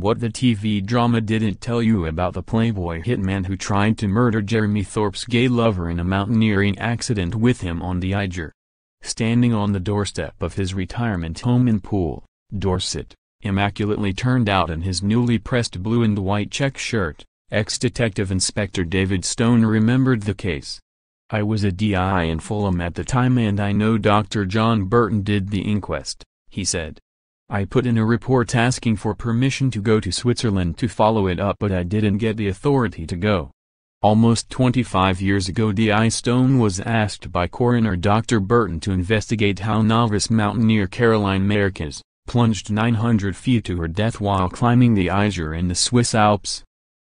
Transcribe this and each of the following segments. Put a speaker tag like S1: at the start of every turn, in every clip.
S1: what the TV drama didn't tell you about the playboy hitman who tried to murder Jeremy Thorpe's gay lover in a mountaineering accident with him on the Eiger. Standing on the doorstep of his retirement home in Poole, Dorset, immaculately turned out in his newly pressed blue and white check shirt, ex-detective Inspector David Stone remembered the case. "I was a DI in Fulham at the time and I know Dr. John Burton did the inquest," he said. "I put in a report asking for permission to go to Switzerland to follow it up, but I didn't get the authority to go." Almost 25 years ago, D.I. Stone was asked by coroner Dr. Burton to investigate how novice mountaineer Caroline Marquez plunged 900 feet to her death while climbing the Eiger in the Swiss Alps.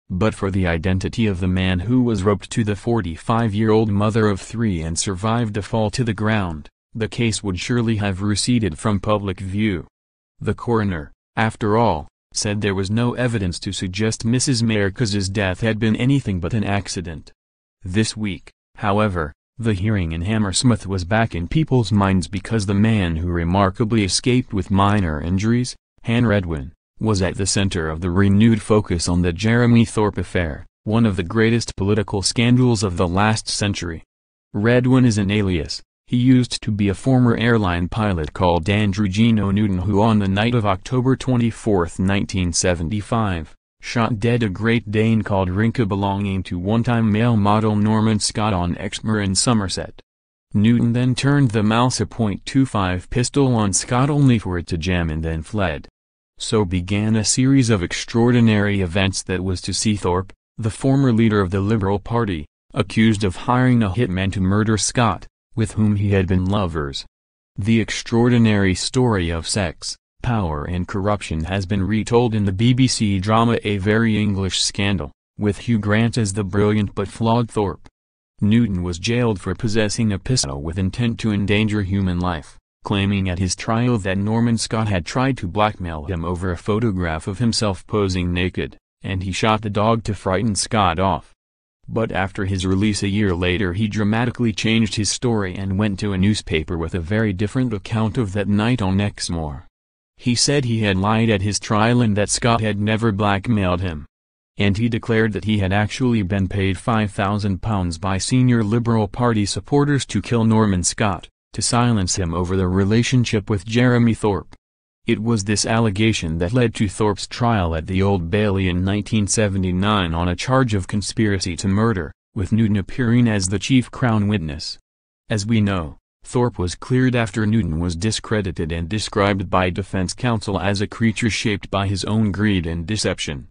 S1: But for the identity of the man who was roped to the 45-year-old mother of 3 and survived the fall to the ground, the case would surely have receded from public view. The coroner, after all, said there was no evidence to suggest Mrs. Marquez's death had been anything but an accident. This week, however, the hearing in Hammersmith was back in people's minds because the man who remarkably escaped with minor injuries, Han Redwin, was at the center of the renewed focus on the Jeremy Thorpe affair, one of the greatest political scandals of the last century. Redwin is an alias. He used to be a former airline pilot called Andrew Gino Newton who on the night of October 24, 1975, shot dead a Great Dane called Rinka belonging to one-time male model Norman Scott on Exmoor in Somerset. Newton then turned the Mauser .25 pistol on Scott only for it to jam and then fled. So began a series of extraordinary events that was to see Thorpe, the former leader of the Liberal Party, accused of hiring a hitman to murder Scott, with whom he had been lovers. The extraordinary story of sex, power and corruption has been retold in the BBC drama A Very English Scandal, with Hugh Grant as the brilliant but flawed Thorpe. Newton was jailed for possessing a pistol with intent to endanger human life, claiming at his trial that Norman Scott had tried to blackmail him over a photograph of himself posing naked, and he shot the dog to frighten Scott off. But after his release a year later he dramatically changed his story and went to a newspaper with a very different account of that night on Exmoor. He said he had lied at his trial and that Scott had never blackmailed him. And he declared that he had actually been paid £5,000 by senior Liberal Party supporters to kill Norman Scott, to silence him over the relationship with Jeremy Thorpe. It was this allegation that led to Thorpe's trial at the Old Bailey in 1979 on a charge of conspiracy to murder, with Newton appearing as the chief Crown witness. As we know, Thorpe was cleared after Newton was discredited and described by defense counsel as a creature shaped by his own greed and deception.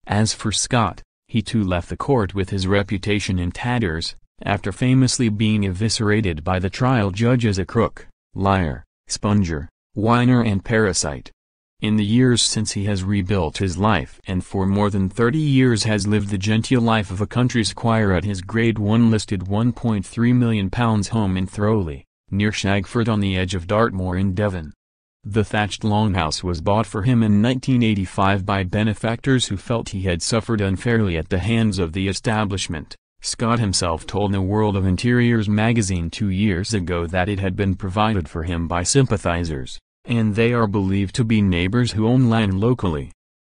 S1: As for Scott, he too left the court with his reputation in tatters, after famously being eviscerated by the trial judge as a crook, liar, sponger, whiner and parasite. In the years since he has rebuilt his life and for more than 30 years has lived the genteel life of a country squire at his Grade 1 listed £1.3 million home in Throwley, near Shagford on the edge of Dartmoor in Devon. The thatched longhouse was bought for him in 1985 by benefactors who felt he had suffered unfairly at the hands of the establishment. Scott himself told the World of Interiors magazine 2 years ago that it had been provided for him by sympathizers, and they are believed to be neighbors who own land locally.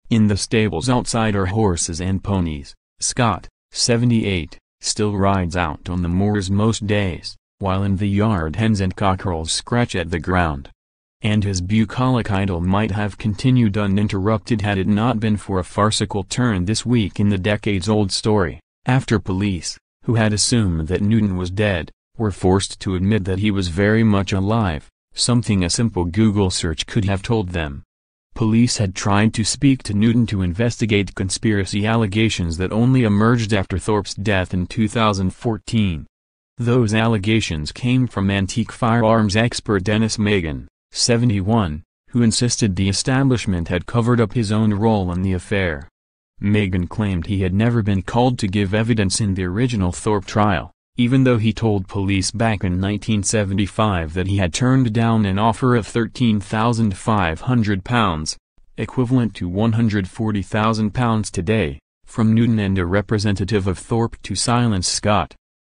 S1: In the stables outside are horses and ponies. Scott, 78, still rides out on the moors most days, while in the yard hens and cockerels scratch at the ground. And his bucolic idyll might have continued uninterrupted had it not been for a farcical turn this week in the decades-old story, after police, who had assumed that Newton was dead, were forced to admit that he was very much alive, something a simple Google search could have told them. Police had tried to speak to Newton to investigate conspiracy allegations that only emerged after Thorpe's death in 2014. Those allegations came from antique firearms expert Dennis Megan, 71, who insisted the establishment had covered up his own role in the affair. Megan claimed he had never been called to give evidence in the original Thorpe trial, even though he told police back in 1975 that he had turned down an offer of £13,500, equivalent to £140,000 today, from Newton and a representative of Thorpe to silence Scott.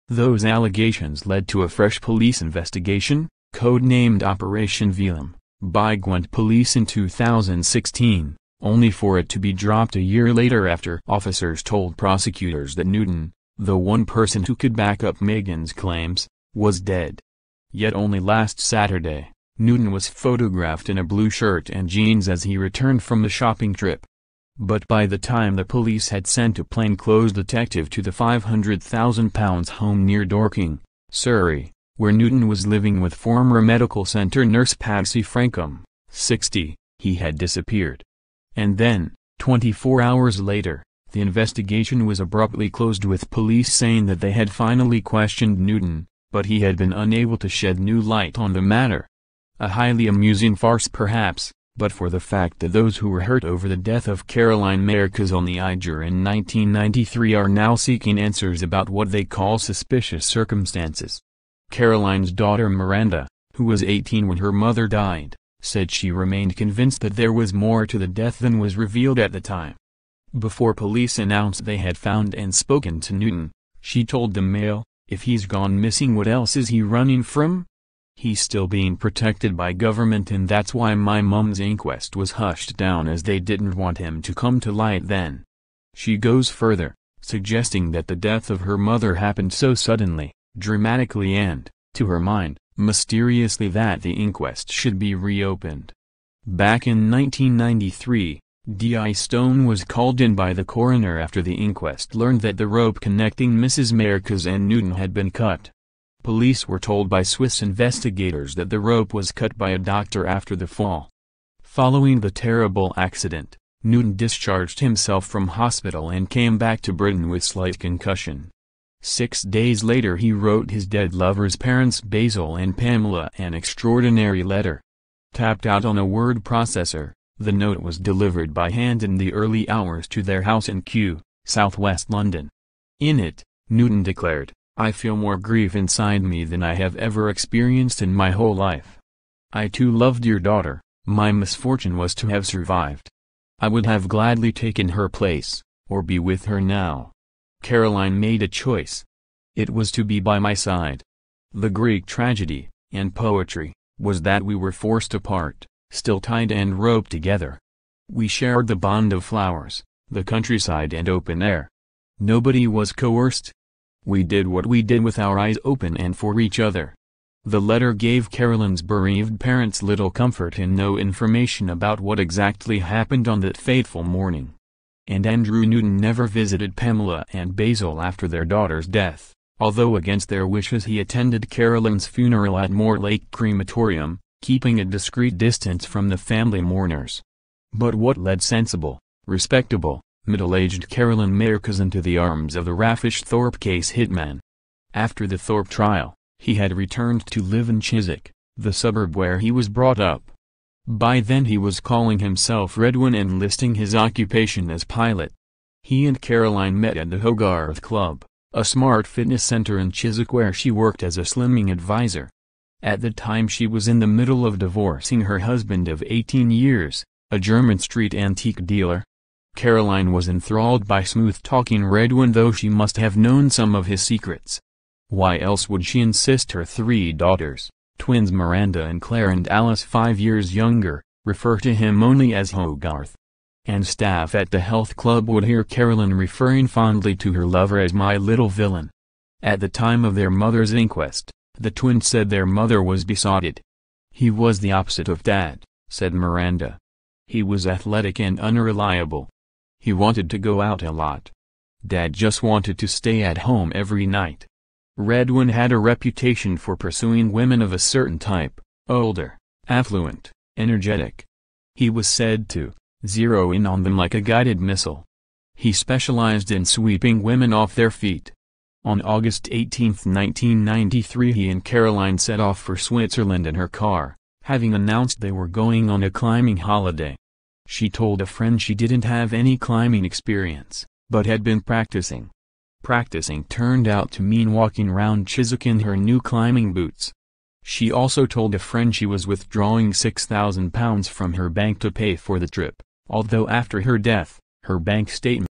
S1: Those allegations led to a fresh police investigation, codenamed Operation Fulham, by Gwent Police in 2016, only for it to be dropped a year later after officers told prosecutors that Newton, the one person who could back up Megan's claims, was dead. Yet only last Saturday, Newton was photographed in a blue shirt and jeans as he returned from the shopping trip. But by the time the police had sent a plainclothes detective to the £500,000 home near Dorking, Surrey, where Newton was living with former medical center nurse Patsy Frankham, 60, he had disappeared. And then, 24 hours later, the investigation was abruptly closed with police saying that they had finally questioned Newton, but he had been unable to shed new light on the matter. A highly amusing farce perhaps, but for the fact that those who were hurt over the death of Caroline Marquez on the Eiger in 1993 are now seeking answers about what they call suspicious circumstances. Caroline's daughter Miranda, who was 18 when her mother died, said she remained convinced that there was more to the death than was revealed at the time. Before police announced they had found and spoken to Newton, she told the Mail, "If he's gone missing, what else is he running from? He's still being protected by government, and that's why my mum's inquest was hushed down, as they didn't want him to come to light then." She goes further, suggesting that the death of her mother happened so suddenly, dramatically and, to her mind, mysteriously that the inquest should be reopened. Back in 1993, D.I. Stone was called in by the coroner after the inquest learned that the rope connecting Mrs. Marquez and Newton had been cut. Police were told by Swiss investigators that the rope was cut by a doctor after the fall. Following the terrible accident, Newton discharged himself from hospital and came back to Britain with slight concussion. 6 days later he wrote his dead lover's parents Basil and Pamela an extraordinary letter. Tapped out on a word processor, the note was delivered by hand in the early hours to their house in Kew, southwest London. In it, Newton declared, "I feel more grief inside me than I have ever experienced in my whole life. I too loved your daughter, my misfortune was to have survived. I would have gladly taken her place, or be with her now. Caroline made a choice. It was to be by my side. The Greek tragedy, and poetry, was that we were forced apart, still tied and roped together. We shared the bond of flowers, the countryside and open air. Nobody was coerced. We did what we did with our eyes open and for each other." The letter gave Caroline's bereaved parents little comfort and no information about what exactly happened on that fateful morning. And Andrew Newton never visited Pamela and Basil after their daughter's death, although against their wishes he attended Caroline's funeral at Mortlake Crematorium, keeping a discreet distance from the family mourners. But what led sensible, respectable, middle-aged Caroline Marquez into the arms of the raffish Thorpe case hitman? After the Thorpe trial, he had returned to live in Chiswick, the suburb where he was brought up. By then he was calling himself Redwin and listing his occupation as pilot. He and Caroline met at the Hogarth Club, a smart fitness center in Chiswick where she worked as a slimming advisor. At the time she was in the middle of divorcing her husband of 18 years, a German street antique dealer. Caroline was enthralled by smooth-talking Redwin, though she must have known some of his secrets. Why else would she insist her 3 daughters, twins Miranda and Claire and Alice 5 years younger, refer to him only as Hogarth? And staff at the health club would hear Caroline referring fondly to her lover as "my little villain." At the time of their mother's inquest, the twins said their mother was besotted. "He was the opposite of Dad," said Miranda. "He was athletic and unreliable. He wanted to go out a lot. Dad just wanted to stay at home every night." Redwin had a reputation for pursuing women of a certain type, older, affluent, energetic. He was said to zero in on them like a guided missile. He specialized in sweeping women off their feet. On August 18, 1993 he and Caroline set off for Switzerland in her car, having announced they were going on a climbing holiday. She told a friend she didn't have any climbing experience, but had been practicing. Practicing turned out to mean walking round Chiswick in her new climbing boots. She also told a friend she was withdrawing £6,000 from her bank to pay for the trip, although after her death, her bank statement